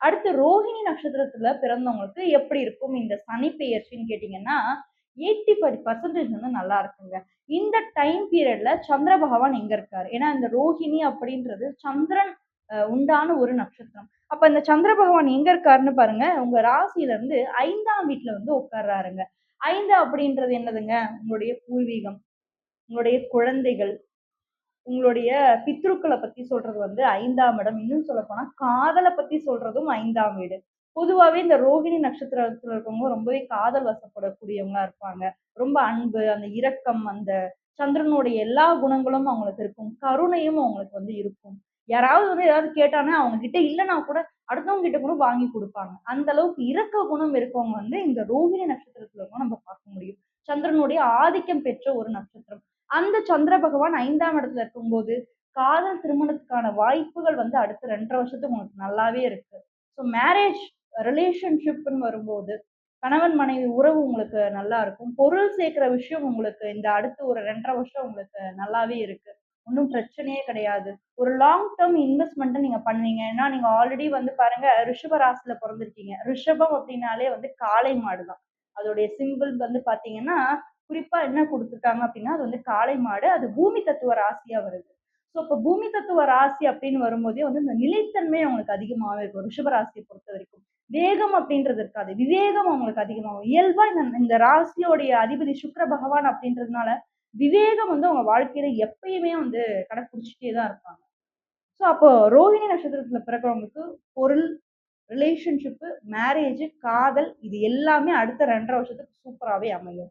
அடுத்து ரோஹிணி நட்சத்திரத்துல பிறந்தவங்களுக்கு எப்படி இருக்கும் இந்த சனி பெயர்ச்சின்னு கேட்டீங்கன்னா, 85% வந்து நல்லா இருக்குங்க. இந்த டைம் பீரியட்ல சந்திர பகவான் எங்க இருக்காரு? ஏன்னா இந்த ரோஹிணி அப்படின்றது சந்திரன் உண்டான ஒரு நட்சத்திரம். அப்ப இந்த சந்திர பகவான் எங்க இருக்காருன்னு பாருங்க, உங்க ராசியில இருந்து 5ஆம் வீட்ல வந்து உட்கார்றாருங்க. 5 அப்படின்றது என்னதுங்க? உங்களுடைய பூர்வீகம், உங்களுடைய குழந்தைகள், உங்களுடைய பித்ருக்கள பத்தி சொல்றது வந்து 5ஆம் இடம். இன்னும் சொல்லப்போனா காதல பத்தி சொல்றதும் 5ஆம் வீடு. பொதுவாவே இந்த ரோகிணி நட்சத்திரத்துல இருக்கவங்க ரொம்பவே காதல் வசப்படக்கூடியவங்களா இருப்பாங்க. ரொம்ப அன்பு, அந்த இரக்கம், அந்த சந்திரனுடைய எல்லா குணங்களும் அவங்களுக்கு இருக்கும். கருணையும் அவங்களுக்கு வந்து இருக்கும். யாராவது வந்து ஏதாவது கேட்டாங்கன்னா, அவங்க கிட்ட இல்லன்னா கூட அடுத்தவங்க கிட்ட கூட வாங்கி குடுப்பாங்க. அந்த அளவுக்கு இரக்க குணம் இருக்கவங்க வந்து இந்த ரோகிணி நட்சத்திரத்துல இருக்கவங்க நம்ம பார்க்க முடியும். சந்திரனுடைய ஆதிக்கம் பெற்ற ஒரு நட்சத்திரம். அந்த சந்திர பகவான் 5ஆம் இடத்துல இருக்கும்போது, காதல் திருமணத்துக்கான வாய்ப்புகள் வந்து அடுத்த 2 1/2 வருஷத்துக்கு உங்களுக்கு நல்லாவே இருக்கு. ஸோ மேரேஜ் ரிலேஷன்ஷிப்ன்னு வரும்போது, கணவன் மனைவி உறவு உங்களுக்கு நல்லா இருக்கும். பொருள் சேர்க்கிற விஷயம் உங்களுக்கு இந்த அடுத்து ஒரு 2 1/2 வருஷம் உங்களுக்கு நல்லாவே இருக்கு. ஒண்ணும் பிரச்சனையே கிடையாது. ஒரு லாங் டெர்ம் இன்வெஸ்ட்மென்ட்ட நீங்க பண்ணுவீங்க. ஏன்னா, நீங்க ஆல்ரெடி வந்து பாருங்க ரிஷப ராசியில பொறந்திருக்கீங்க. ரிஷபம் அப்டின்னாலே வந்து காளை மாடு தான். அதோடைய சிம்பிள் வந்து பார்த்தீங்கன்னா, குறிப்பா என்ன குடுத்துருக்காங்க அப்டின்னா, அது வந்து காளை மாடு. அது பூமி தத்துவ ராசியா வருது. ஸோ, இப்ப பூமி தத்துவ ராசி அப்டின்னு வரும்போதே வந்து இந்த நிலைத்தன்மை அவங்களுக்கு அதிகமாவே இருக்கும். ரிஷப ராசிய பொறுத்தவரைக்கும். வேகம் அப்டின்றது இருக்காது. விவேகம் அவங்களுக்கு அதிகமாகும். இயல்பா இந்த இந்த ராசியோடைய அதிபதி சுக்கிர பகவான் அப்டின்றதுனால, விவேகம் வந்து அவங்க வாழ்க்கையில எப்பயுமே வந்து கடைப்பிடிச்சுட்டே தான் இருப்பாங்க. ஸோ, அப்போ ரோஹிணி நட்சத்திரத்துல பிறக்கிறவங்களுக்கு பொருள், ரிலேஷன்ஷிப், மேரேஜ், காதல் இது எல்லாமே அடுத்த 2 1/2 வருஷத்துக்கு சூப்பராவே அமையும்.